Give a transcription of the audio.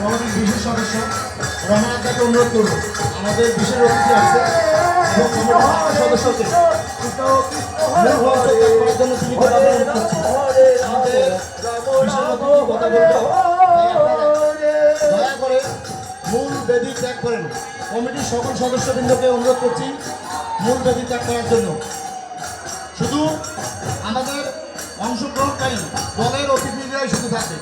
কমিটির বিশেষ সদস্য রহমান দাকে অনুরোধ করব আমাদের বিশেষ অতিথি আছে এবং কমিটির সদস্যকে করার জন্য তিনি দয়া করে মূল বেদি ত্যাগ করেন। কমিটির সকল সদস্যবৃন্দকে অনুরোধ করছি মূল বেদি ত্যাগ করার জন্য। শুধু আমাদের অংশগ্রহণকারী দলের অতিথিরাই শুধু থাকবে।